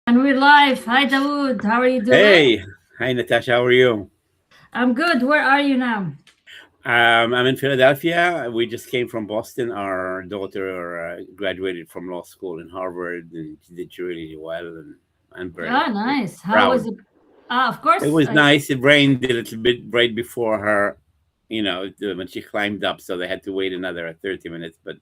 And we're live. Hi, Daoud. How are you doing? Hey, hi Natasha, how are you? I'm good. Where are you now? I'm in Philadelphia. We just came from Boston. Our daughter graduated from law school in Harvard, and she did really well, and I'm very, Ah, very nice. How was proud. it? Of It course. was nice. It rained a little bit right before her, when she climbed up, so they had to wait another 30 minutes. But it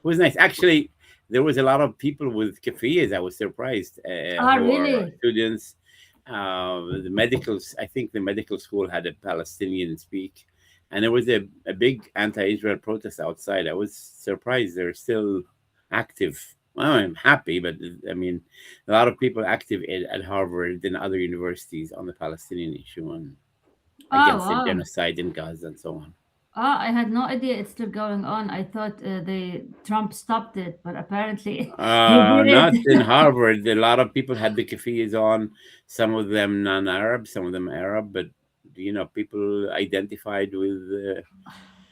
was nice. Actually, there was a lot of people with keffiyehs. I was surprised, who are Really? students. The medicals, I think the medical school had a Palestinian speak, and there was a big anti-Israel protest outside. I was surprised they're still active. Well, I'm happy, but I mean, a lot of people active at Harvard and other universities on the Palestinian issue and Oh, against the wow. genocide in Gaza and so on. Oh, I had no idea it's still going on. I thought they Trump stopped it, but apparently he Not in did. Harvard. A lot of people had the keffiyehs on. Some of them non-Arab, some of them Arab, but people identified with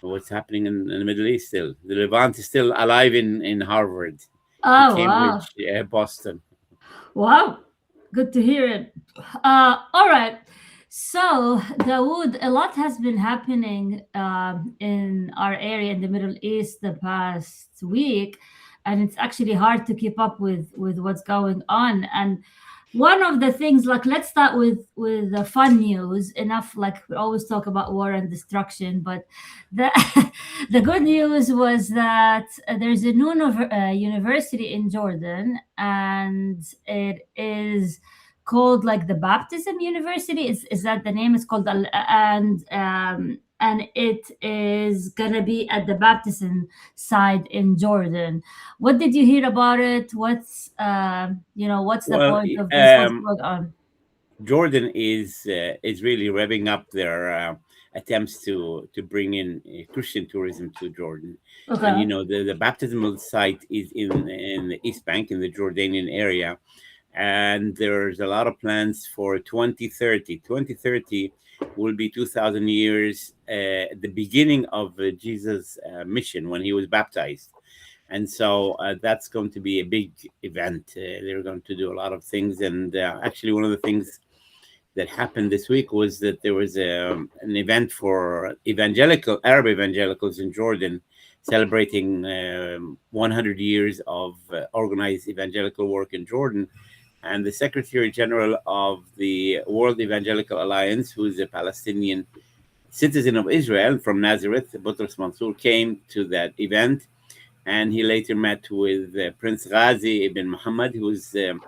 what's happening in the Middle East. Still, the Levant is still alive in Harvard, in Oh, wow. Cambridge, Boston. Wow. Good to hear it. All right. So, Dawood, a lot has been happening in our area in the Middle East the past week, and it's actually hard to keep up with what's going on. And one of the things, like, let's start with the fun news. Enough, like we always talk about war and destruction, but the the good news was that there's a new university in Jordan, and it is called like the Baptism University. Is that the name? It's called and it is gonna be at the baptism site in Jordan. What did you hear about it? What's the Well, point of this? What's going on? Jordan is really revving up their attempts to bring in Christian tourism to Jordan, and Okay. the baptismal site is in the East Bank in the Jordanian area, and there's a lot of plans for 2030. 2030 will be 2,000 years at the beginning of Jesus' mission when he was baptized. And so that's going to be a big event. They're going to do a lot of things. And actually, one of the things that happened this week was that there was an event for Arab evangelicals in Jordan celebrating 100 years of organized evangelical work in Jordan. And the Secretary General of the World Evangelical Alliance, who is a Palestinian citizen of Israel from Nazareth, Boutros Mansour, came to that event. And he later met with Prince Ghazi ibn Muhammad, who is the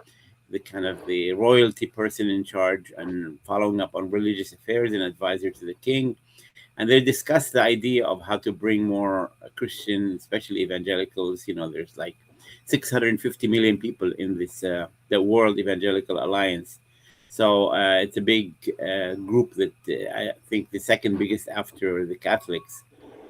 kind of the royalty person in charge and following up on religious affairs and advisor to the king. And they discussed the idea of how to bring more Christian, especially evangelicals. There's like 650 million people in this the World Evangelical Alliance. So it's a big group that I think the second biggest after the Catholics.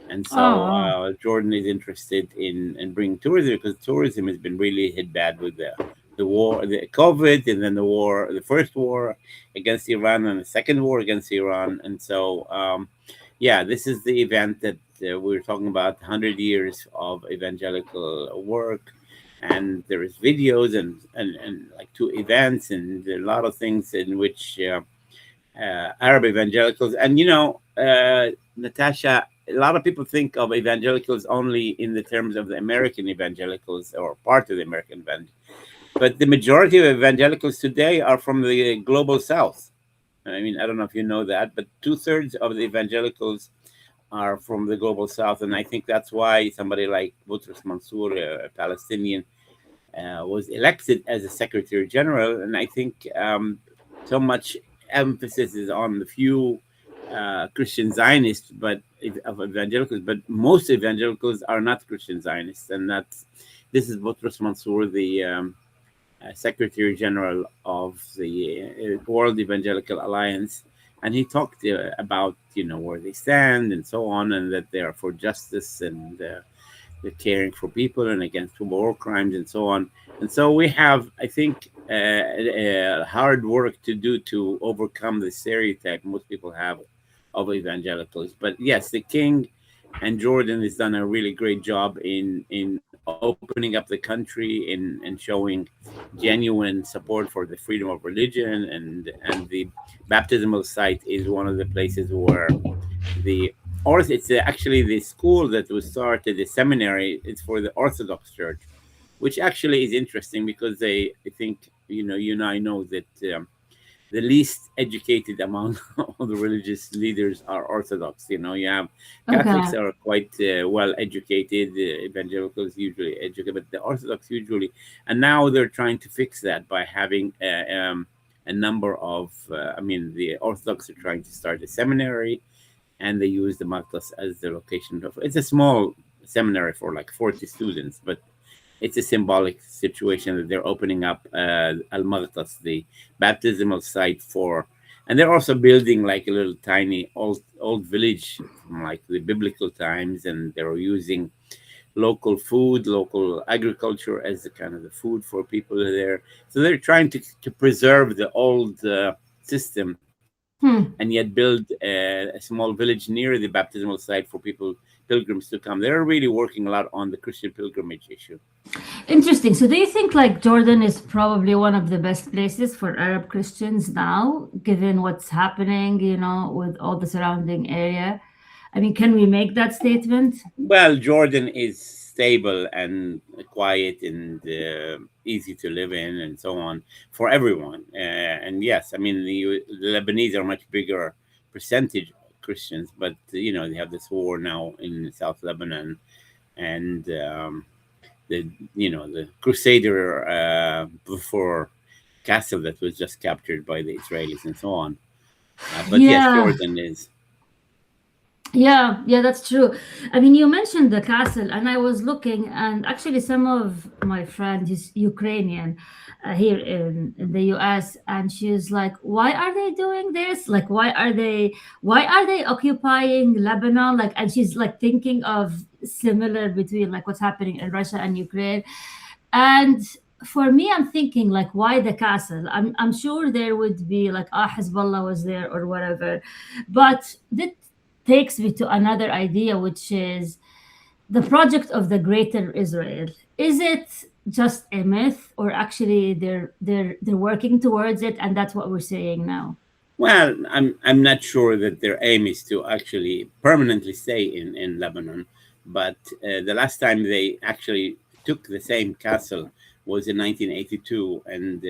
And Oh, so wow. Jordan is interested in bringing tourism because tourism has been really hit bad with the war, the COVID, and then the war, the first war against Iran, and the second war against Iran. And so, yeah, this is the event that we're talking about 100 years of evangelical work. And there is videos and like two events and a lot of things in which Arab evangelicals. And Natasha, a lot of people think of evangelicals only in the terms of the American evangelicals or part of the American but the majority of evangelicals today are from the global South. I mean, I don't know if you know that, but two-thirds of the evangelicals are from the global South, and I think that's why somebody like Boutros Mansour, a Palestinian, was elected as a Secretary General, and I think so much emphasis is on the few Christian Zionists, but of evangelicals. But most evangelicals are not Christian Zionists, and this is Boutros Mansour, the Secretary General of the World Evangelical Alliance, and he talked about where they stand and so on, and that they are for justice and they're caring for people and against war crimes and so on. And so we have, I think, hard work to do to overcome the stereotype most people have of evangelicals. But yes, the King and Jordan has done a really great job in opening up the country and showing genuine support for the freedom of religion. And the baptismal site is one of the places where the it's actually the school that was started, the seminary. It's for the Orthodox Church, which actually is interesting because I think, you and I know that the least educated among all the religious leaders are Orthodox. You have Catholics Okay. are quite well educated, evangelicals usually educated, but the Orthodox usually, and now they're trying to fix that by having a number of, the Orthodox are trying to start a seminary, and they use the Maktas as the location of. It's a small seminary for like 40 students, but it's a symbolic situation that they're opening up Al Maghtas, the baptismal site for, and they're also building like a little tiny old village from like the biblical times, and they're using local food, local agriculture as the kind of the food for people there. So they're trying to preserve the old system and Hmm. yet build a small village near the baptismal site for people, pilgrims to come. They're really working a lot on the Christian pilgrimage issue. Interesting. So, do you think like Jordan is probably one of the best places for Arab Christians now, given what's happening, with all the surrounding area? I mean, can we make that statement? Well, Jordan is stable and quiet and easy to live in and so on for everyone. And yes, I mean, the Lebanese are much bigger percentage Christians, but they have this war now in South Lebanon, and the the Crusader before castle that was just captured by the Israelis and so on. But yes, Yeah. Jordan is. Yeah, yeah, that's true. I mean, you mentioned the castle, and I was looking, and actually, some of my friend is Ukrainian here in the US, and she's like, "Why are they doing this? Like, why are they occupying Lebanon?" Like, and she's like thinking of similar between like what's happening in Russia and Ukraine, and for me, I'm thinking like, why the castle? I'm sure there would be like, Hezbollah was there or whatever, but that takes me to another idea, which is the project of the Greater Israel. Is it just a myth, or actually they're working towards it, and that's what we're saying now? Well, I'm not sure that their aim is to actually permanently stay in Lebanon, but the last time they actually took the same castle was in 1982, and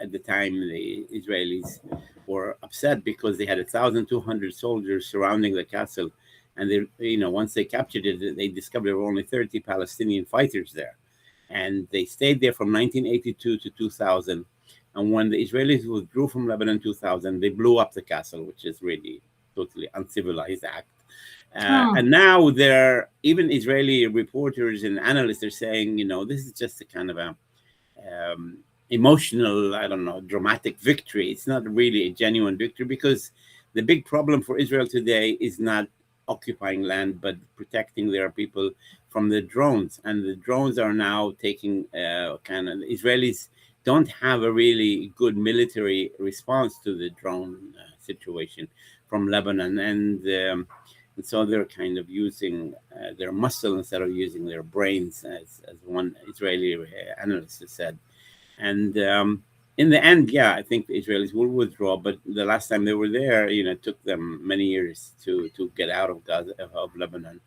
at the time the Israelis were upset because they had 1,200 soldiers surrounding the castle, and once they captured it, they discovered there were only 30 Palestinian fighters there, and they stayed there from 1982 to 2000. And when the Israelis withdrew from Lebanon in 2000, they blew up the castle, which is really totally uncivilized act. Oh, And now there, even Israeli reporters and analysts are saying, this is just a kind of a emotional, I don't know, dramatic victory. It's not really a genuine victory because the big problem for Israel today is not occupying land, but protecting their people from the drones. And the drones are now taking kind of, Israelis don't have a really good military response to the drone situation from Lebanon. And so they're kind of using their muscle instead of using their brains, as one Israeli analyst has said. And in the end, yeah, I think the Israelis will withdraw. But the last time they were there, it took them many years to get out of Gaza, of Lebanon.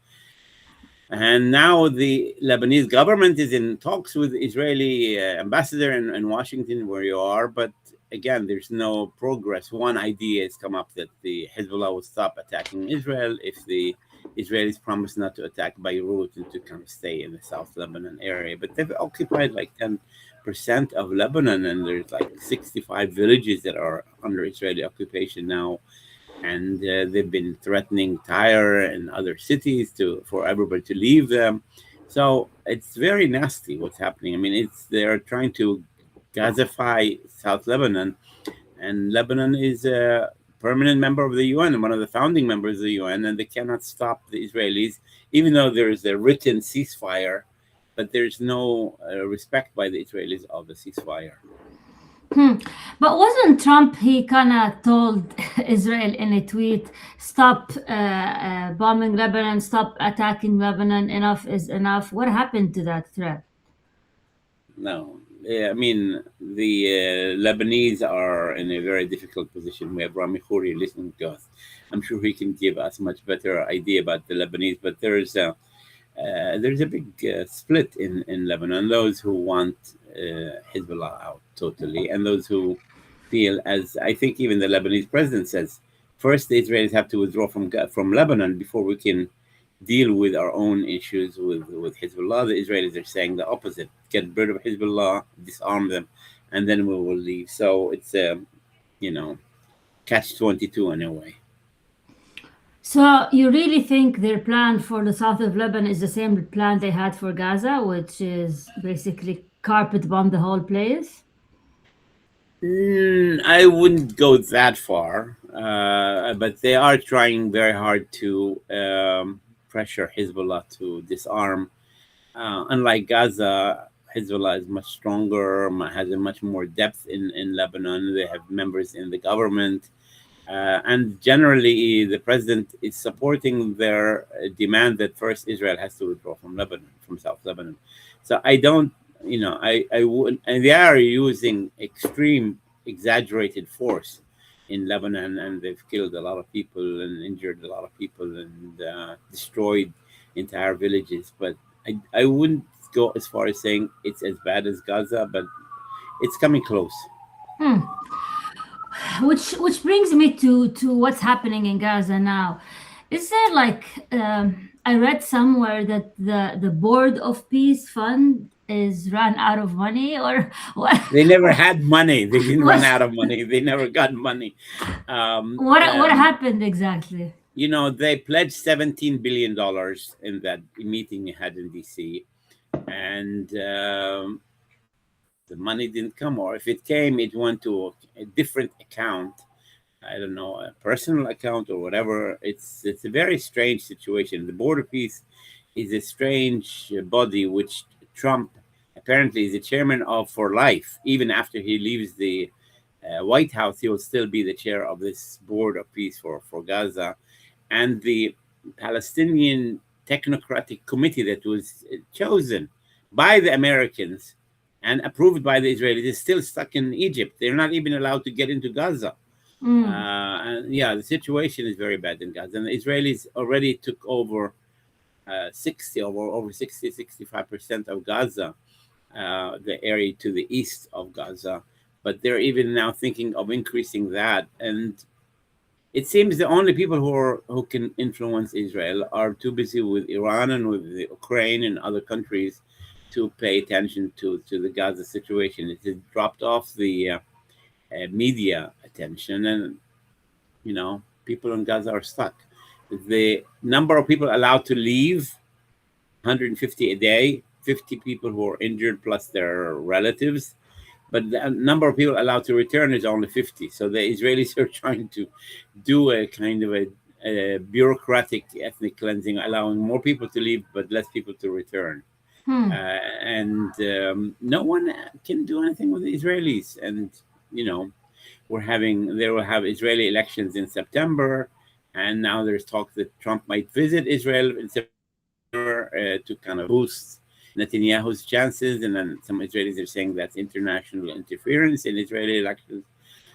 And now the Lebanese government is in talks with the Israeli ambassador in Washington, where you are. But again, there's no progress. One idea has come up that the Hezbollah will stop attacking Israel if the Israelis promise not to attack Beirut and to kind of stay in the South Lebanon area. But they've occupied like 10% of Lebanon, and there's like 65 villages that are under Israeli occupation now, and they've been threatening Tyre and other cities for everybody to leave them. So it's very nasty what's happening. I mean, they're trying to Gazify South Lebanon, and Lebanon is a permanent member of the UN and one of the founding members of the UN, and they cannot stop the Israelis, even though there is a written ceasefire, but there's no respect by the Israelis of the ceasefire. Hmm. But wasn't Trump, he kind of told Israel in a tweet, stop bombing Lebanon, stop attacking Lebanon, enough is enough. What happened to that threat? No, I mean the Lebanese are in a very difficult position. We have Rami Khouri listening to us. I'm sure he can give us much better idea about the Lebanese. But there's a big split in Lebanon. Those who want Hezbollah out totally, and those who feel, as I think even the Lebanese president says, first the Israelis have to withdraw from Lebanon before we can deal with our own issues with Hezbollah. The Israelis are saying the opposite: get rid of Hezbollah, disarm them, and then we will leave. So it's a you know catch 22 in a way. So you really think their plan for the south of Lebanon is the same plan they had for Gaza, which is basically carpet bomb the whole place? I wouldn't go that far, but they are trying very hard to pressure Hezbollah to disarm. Unlike Gaza, Hezbollah is much stronger, has a much more depth in Lebanon. They have members in the government. And generally, the president is supporting their demand that first Israel has to withdraw from Lebanon, from South Lebanon. So I don't, I would, and they are using extreme, exaggerated force in Lebanon, and they've killed a lot of people and injured a lot of people and destroyed entire villages. But I wouldn't go as far as saying it's as bad as Gaza, but it's coming close. Hmm. Which brings me to what's happening in Gaza now. Is there like I read somewhere that the Board of Peace Fund is run out of money or what? They never had money. They didn't run What out of money. They never got money. Um, what um, happened exactly? they pledged $17 billion in that meeting they had in DC, and the money didn't come. Or if it came, it went to a different account. I don't know, a personal account or whatever. It's a very strange situation. The Board of Peace is a strange body which Trump apparently is the chairman of for life. Even after he leaves the White House, he will still be the chair of this Board of Peace for Gaza. And the Palestinian Technocratic Committee that was chosen by the Americans and approved by the Israelis is still stuck in Egypt. They're not even allowed to get into Gaza. Mm, And yeah, the situation is very bad in Gaza. And the Israelis already took over 65% of Gaza, the area to the east of Gaza. But they're even now thinking of increasing that. And it seems the only people who can influence Israel are too busy with Iran and with the Ukraine and other countries to pay attention to the Gaza situation. It has dropped off the media attention, and people in Gaza are stuck. The number of people allowed to leave, 150 a day, 50 people who are injured plus their relatives. But the number of people allowed to return is only 50. So the Israelis are trying to do a kind of a bureaucratic ethnic cleansing, allowing more people to leave but less people to return. hmm. And no one can do anything with the Israelis. And they will have Israeli elections in September, and now there's talk that Trump might visit Israel in September to kind of boost Netanyahu's chances. And then some Israelis are saying that's international interference in Israeli elections.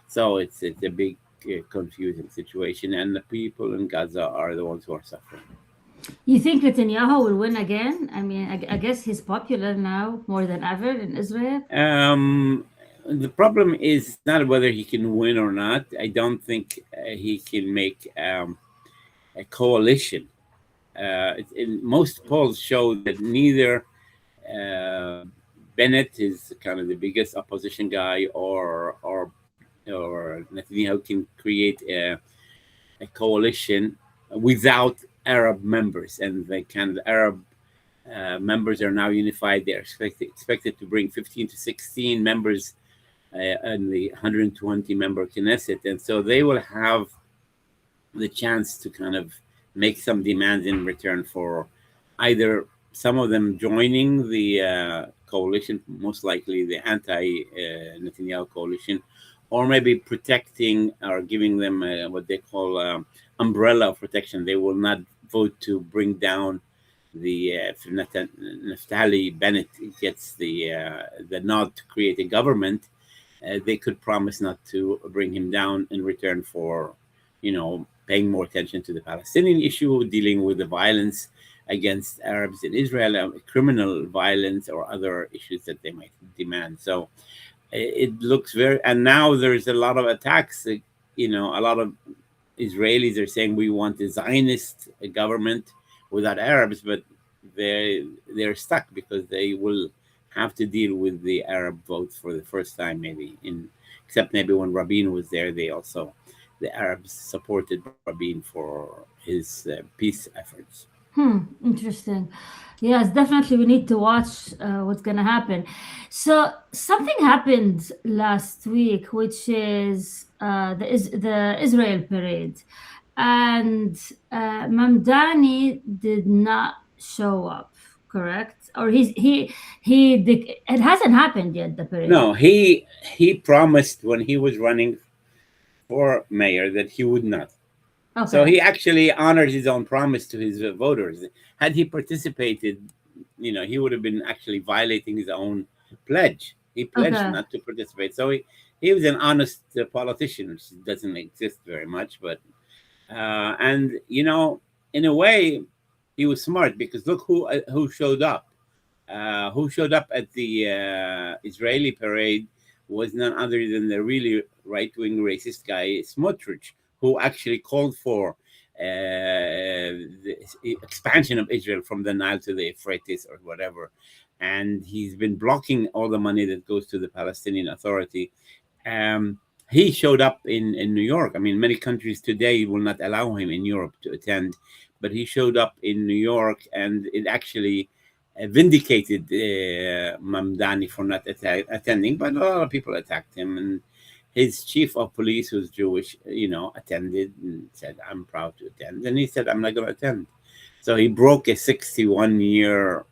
So it's a big, confusing situation, and the people in Gaza are the ones who are suffering. You think Netanyahu will win again? I mean, I guess he's popular now more than ever in Israel. The problem is not whether he can win or not. I don't think he can make a coalition. Most polls show that neither uh, Bennett is kind of the biggest opposition guy, or Netanyahu can create a coalition without Arab members, and the kind of Arab members are now unified. They're expected to bring 15 to 16 members in the 120 member Knesset, and so they will have the chance to kind of make some demands in return for either some of them joining the coalition, most likely the anti Netanyahu coalition, or maybe protecting or giving them what they call umbrella of protection. They will not vote to bring down the if Naftali Bennett gets the nod to create a government. They could promise not to bring him down in return for, paying more attention to the Palestinian issue, dealing with the violence against Arabs in Israel, criminal violence, or other issues that they might demand. So it looks very, and now there's a lot of attacks. A lot of Israelis are saying we want a Zionist government without Arabs, but they're stuck because they will have to deal with the Arab vote for the first time, maybe except maybe when Rabin was there, the Arabs supported Rabin for his peace efforts. Interesting. Yes, definitely. We need to watch what's going to happen. So something happened last week, which is the Israel parade, and Mamdani did not show up. Correct? Or it hasn't happened yet. The parade. No, he promised when he was running for mayor that he would not. So Okay. he actually honored his own promise to his voters. Had he participated, he would have been actually violating his own pledge. He pledged Okay. not to participate. So he was an honest politician, which doesn't exist very much. But and in a way, he was smart because look who showed up. Who showed up at the Israeli parade was none other than the really right-wing racist guy Smotrich, who actually called for the expansion of Israel from the Nile to the Euphrates or whatever. And he's been blocking all the money that goes to the Palestinian Authority. Um, he showed up in New York. I mean, many countries today will not allow him in Europe to attend, but he showed up in New York, and it actually vindicated Mamdani for not attending, but a lot of people attacked him. And his chief of police, who's Jewish, attended and said, "I'm proud to attend." And he said, "I'm not going to attend." So he broke a 61-year,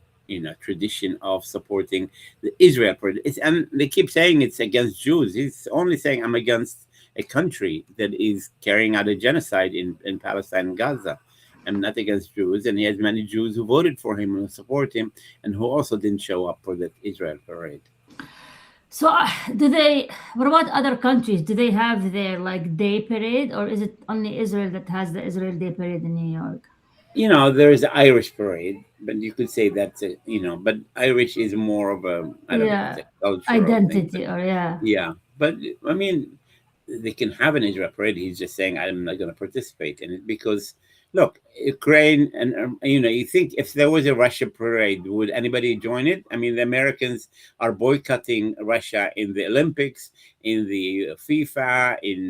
tradition of supporting the Israel project. And they keep saying it's against Jews. He's only saying, "I'm against a country that is carrying out a genocide in Palestine and Gaza. I'm not against Jews." And he has many Jews who voted for him and support him, and who also didn't show up for the Israel parade. So, do they? What about other countries? Do they have their like day parade, or is it only Israel that has the Israel Day parade in New York? There is the Irish parade, but you could say that's but Irish is more of a, I don't know, it's Yeah, a cultural thing. But identity, or yeah, yeah, but I mean, they can have an Israel parade. He's just saying, "I'm not going to participate in it," because look, Ukraine, and you think if there was a Russia parade, would anybody join it? I mean, the Americans are boycotting Russia in the Olympics, in the FIFA, in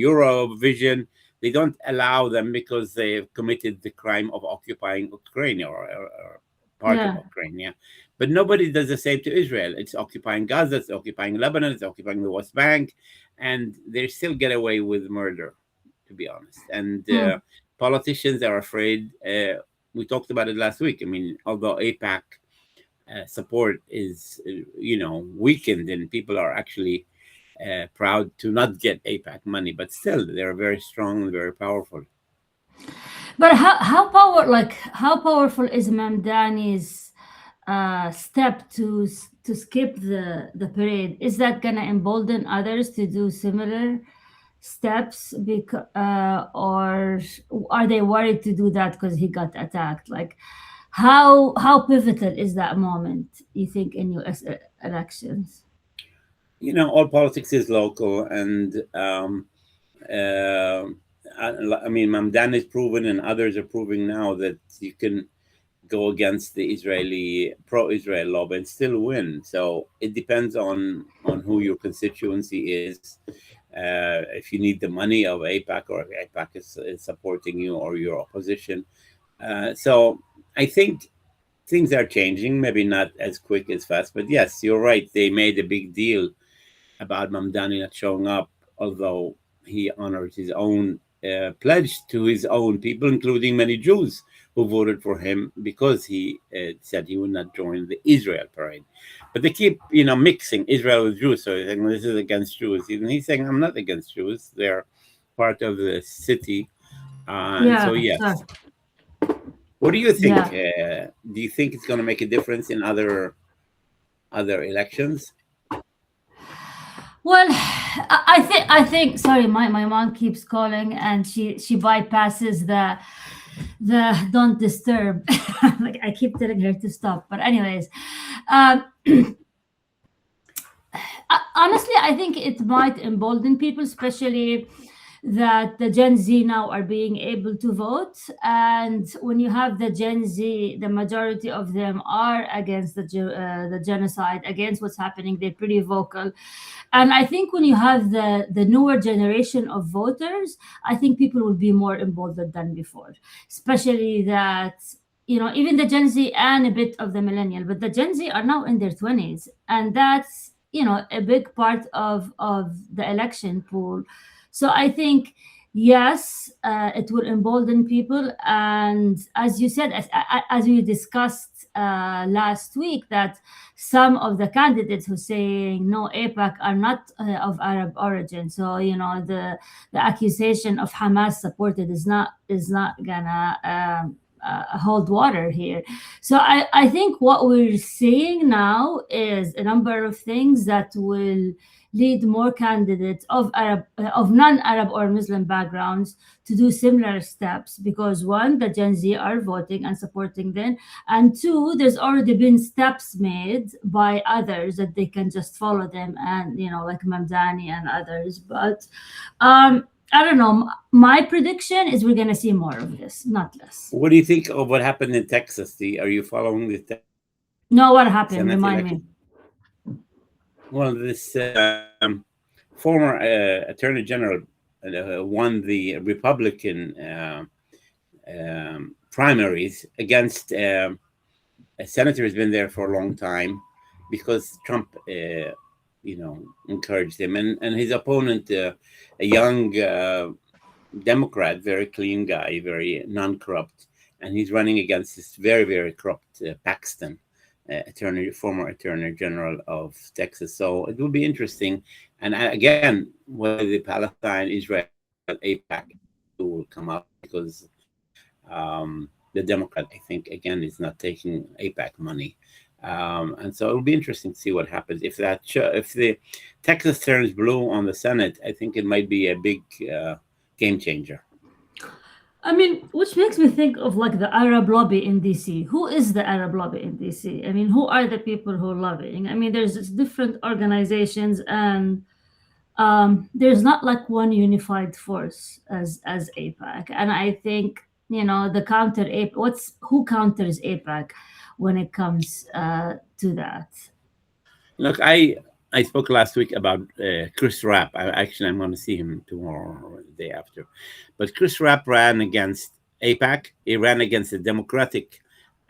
Eurovision. They don't allow them because they've committed the crime of occupying Ukraine, or part of yeah. Ukraine. Yeah, but nobody does the same to Israel. It's occupying Gaza, it's occupying Lebanon, it's occupying the West Bank, and they still get away with murder, to be honest. And Hmm. politicians are afraid. We talked about it last week. I mean, although APAC support is, weakened, and people are actually proud to not get APAC money, but still, they're very strong and very powerful. But how powerful is Mamdani's step to skip the parade? Is that gonna embolden others to do similar steps? Because or are they worried to do that because he got attacked? Like, how pivotal is that moment? You think in U.S. Elections? All politics is local, and uh, I mean, Mamdan is proven, and others are proving now that you can go against the Israeli pro-Israel lobby and still win. So it depends on who your constituency is. If you need the money of APAC, or if APAC is supporting you, or your opposition. So I think things are changing, maybe not as quick as fast, but yes, you're right. They made a big deal about Mamdani not showing up, although he honored his own pledged to his own people, including many Jews who voted for him because he said he would not join the Israel parade. But they keep, mixing Israel with Jews. So he's saying this is against Jews. And he's saying I'm not against Jews. They're part of the city. And Yeah, so sure. yes. What do you think? Yeah. Do you think it's going to make a difference in other elections? Well, I think. Sorry, my mom keeps calling, and she bypasses the don't disturb. Like I keep telling her to stop, but anyways, um, honestly, I think it might embolden people, especially that the Gen Z now are being able to vote. And when you have the Gen Z, the majority of them are against the genocide, against what's happening. They're pretty vocal. And I think when you have the newer generation of voters, I think people will be more emboldened than before, especially that even the Gen Z and a bit of the millennial, but the Gen Z are now in their 20s, and that's a big part of the election pool. So I think yes, it will embolden people, and as you said, as we discussed last week, that some of the candidates who saying no APAC are not of Arab origin. So the accusation of Hamas supported is not gonna hold water here. So I think what we're seeing now is a number of things that will lead more candidates of non-Arab or Muslim backgrounds to do similar steps, because one, the Gen Z are voting and supporting them, and two, there's already been steps made by others that they can just follow them, and like Mamdani and others. But I don't know. My prediction is we're gonna see more of this, not less. What do you think of what happened in Texas? Are you following the No, what happened? Senate Remind election? me. Well, this former Attorney General won the Republican primaries against a senator who's been there for a long time because Trump, encouraged him, and his opponent, a young Democrat, very clean guy, very non-corrupt, and he's running against this very, very corrupt Paxton, former Attorney General of Texas. So it will be interesting. And again, whether the Palestine, Israel, APAC will come up because the Democrat, I think, again, is not taking APAC money. And so it'll be interesting to see what happens if if the Texas turns blue on the Senate. I think it might be a big game changer. I mean, which makes me think of like the Arab lobby in DC. Who is the Arab lobby in DC? I mean, who are the people who are lobbying? I mean, there's just different organizations, and there's not like one unified force as APAC. And I think the counter APAC. Who counters APAC when it comes to that? Look, I spoke last week about Chris Rapp. I'm going to see him tomorrow or the day after. But Chris Rapp ran against APAC. He ran against a Democratic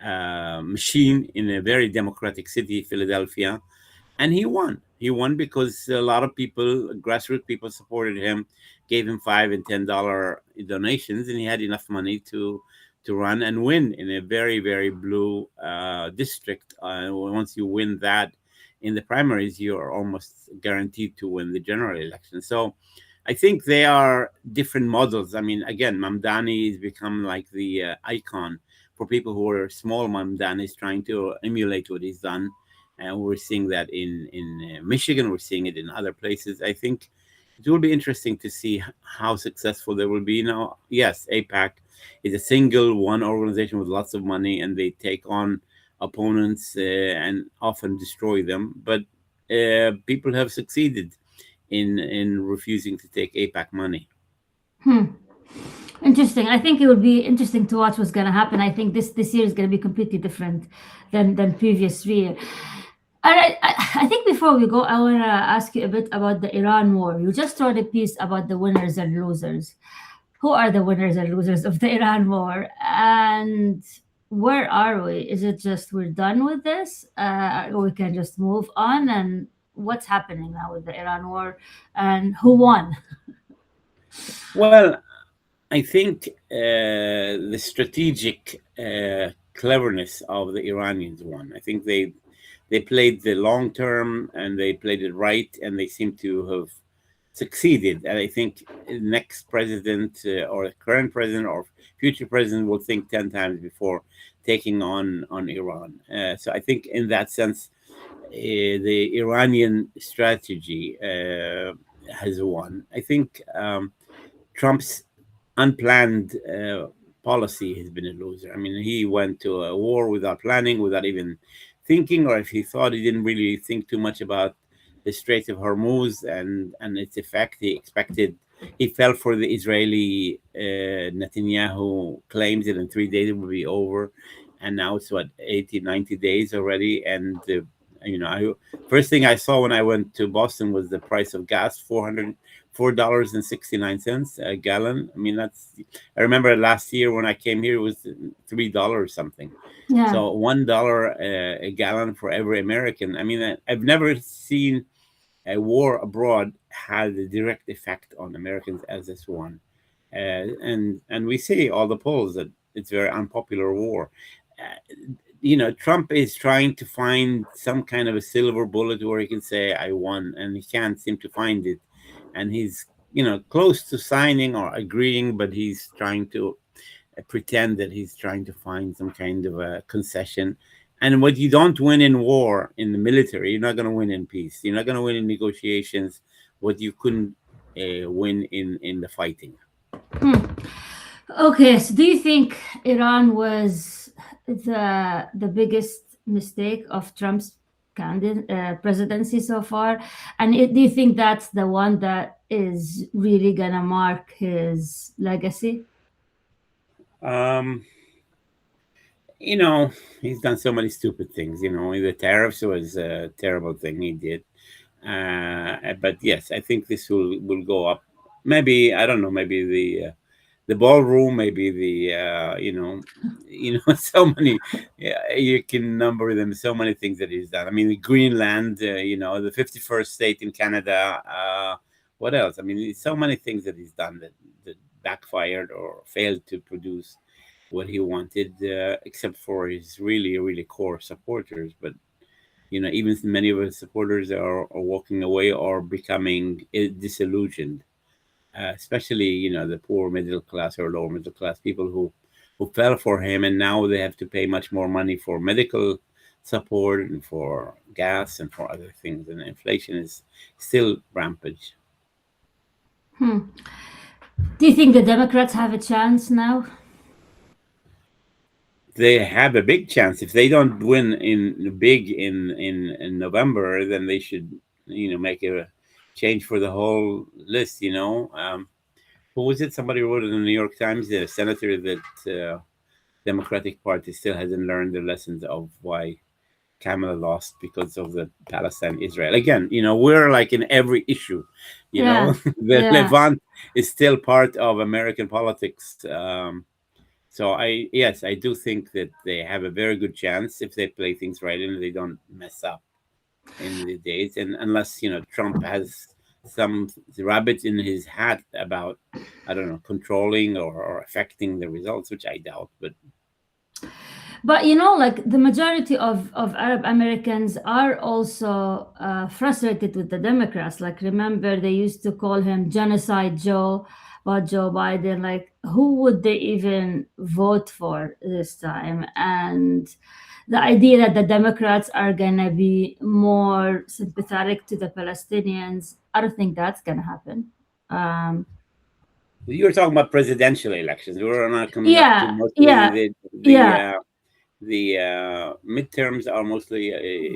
machine in a very democratic city, Philadelphia, and he won. He won because a lot of people, grassroots people, supported him, gave him $5 and $10 donations, and he had enough money to run and win in a very, very blue district. Once you win that in the primaries, you are almost guaranteed to win the general election. So I think they are different models. I mean, again, Mamdani has become like the icon for people who are small Mamdanis trying to emulate what he's done. And we're seeing that in Michigan. We're seeing it in other places. I think it will be interesting to see how successful they will be. Now, yes, APAC is a single one organization with lots of money, and they take on opponents and often destroy them. But people have succeeded in refusing to take APAC money. Hmm. Interesting. I think it would be interesting to watch what's going to happen. I think this year is going to be completely different than previous year. All right. I think before we go, I want to ask you a bit about the Iran war. You just wrote a piece about the winners and losers. Who are the winners and losers of the Iran war? And where are we? Is it just we're done with this? We can just move on? And what's happening now with the Iran war? And who won? Well, I think the strategic cleverness of the Iranians won. I think they played the long term and they played it right, and they seem to have succeeded. And I think next president or current president or future president will think 10 times before taking on Iran. So I think in that sense, the Iranian strategy has won. I think Trump's unplanned policy has been a loser. I mean, he went to a war without planning, without even thinking, or if he thought, he didn't really think too much about the Strait of Hormuz and its effect. He expected, he fell for the Israeli Netanyahu claims that in 3 days it will be over, and now it's what 80, 90 days already. And first thing I saw when I went to Boston was the price of gas, $4.69 a gallon. I mean, that's, I remember last year when I came here, it was $3 something. Yeah. So $1 a gallon for every American. I mean, I've never seen a war abroad had a direct effect on Americans as this one. And we see all the polls that it's a very unpopular war. Trump is trying to find some kind of a silver bullet where he can say, I won, and he can't seem to find it. And he's, close to signing or agreeing, but he's trying to pretend that he's trying to find some kind of a concession. And what you don't win in war, in the military, you're not going to win in peace. You're not going to win in negotiations what you couldn't win in the fighting. Hmm. Okay, so do you think Iran was the biggest mistake of Trump's presidency so far? And do you think that's the one that is really gonna mark his legacy? Um, you know, he's done so many stupid things. The tariffs was a terrible thing he did. But yes, I think this will go up. Maybe, I don't know. Maybe the ballroom. Maybe so many. Yeah, you can number them. So many things that he's done. I mean, the Greenland. The 51st state in Canada. What else? I mean, so many things that he's done that backfired or failed to produce what he wanted, except for his really, really core supporters. But even many of his supporters are walking away or becoming disillusioned, especially the poor middle class or lower middle class people who fell for him, and now they have to pay much more money for medical support and for gas and for other things, and inflation is still rampant. Hmm. Do you think the Democrats have a chance now? They have a big chance. If they don't win in big in November, then they should make a change for the whole list. Who was it? Somebody wrote it in the New York Times. The senator that Democratic Party still hasn't learned the lessons of why Kamala lost because of the Palestine Israel. Again, we're like in every issue. Yeah, The yeah. Levant is still part of American politics. So yes, I do think that they have a very good chance if they play things right and they don't mess up in the days. And unless Trump has some rabbit in his hat about, I don't know, controlling or affecting the results, which I doubt. But But like the majority of Arab Americans are also frustrated with the Democrats. Like, remember, they used to call him Genocide Joe, about Joe Biden. Like, who would they even vote for this time? And the idea that the Democrats are gonna be more sympathetic to the Palestinians, I don't think that's gonna happen. Um, you were talking about presidential elections. We were not coming up to yeah, mostly yeah, yeah. the midterms are mostly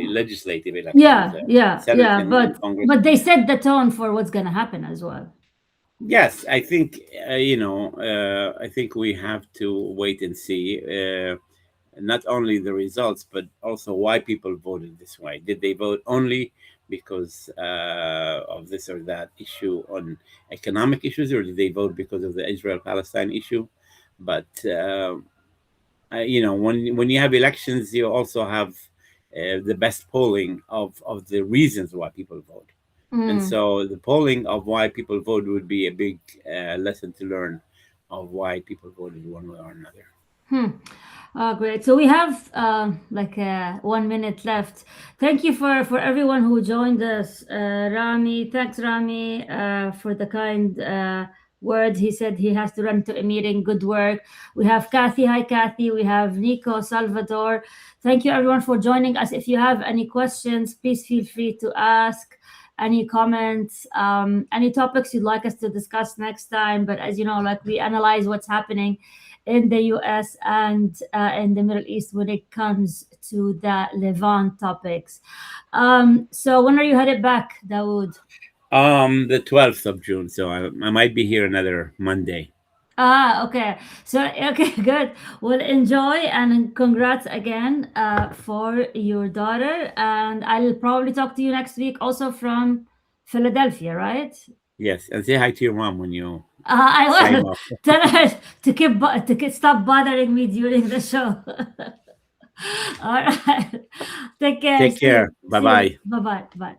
legislative elections, Yeah, yeah, Senate yeah, and Congress. but they set the tone for what's gonna happen as well. Yes, I think I think we have to wait and see not only the results but also why people voted this way. Did they vote only because of this or that issue on economic issues, or did they vote because of the Israel-Palestine issue? But when you have elections, you also have the best polling of the reasons why people vote. And Mm. so the polling of why people vote would be a big lesson to learn of why people voted one way or another. Hmm. Great. So we have 1 minute left. Thank you for everyone who joined us. Rami, thanks Rami for the kind words. He said he has to run to a meeting. Good work. We have Kathy. Hi Kathy. We have Nico, Salvador. Thank you everyone for joining us. If you have any questions, please feel free to ask. Any comments, any topics you'd like us to discuss next time. But as you know, like we analyze what's happening in the US and in the Middle East when it comes to the Levant topics. So when are you headed back, Dawood? The 12th of June, so I might be here another Monday. Okay. So, okay, good. Well, enjoy and congrats again for your daughter. And I'll probably talk to you next week also from Philadelphia, right? Yes, and say hi to your mom when you I sign will off. tell her to stop bothering me during the show. All right. Take care. Take See you. care. Bye See you. bye. Bye bye. Bye.